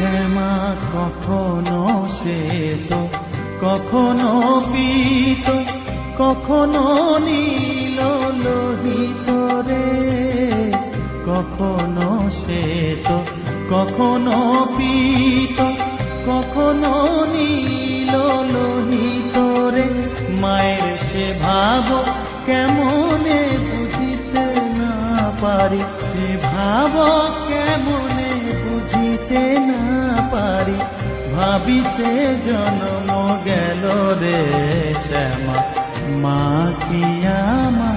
শ্যামা কখনো শ্বেত, কখনো পীত, কখনো নীল লোহিত রে। কখনো শ্বেত, কখনো পীত, কখনো নীল লোহিত রে। মায়ের সে ভাব কেমনে বুঝিতে না পারি, সে ভাব কেমনে বুঝিতে না পারি। ভাবিতে জন্ম গেল রে শ্যামা, মা কি আমার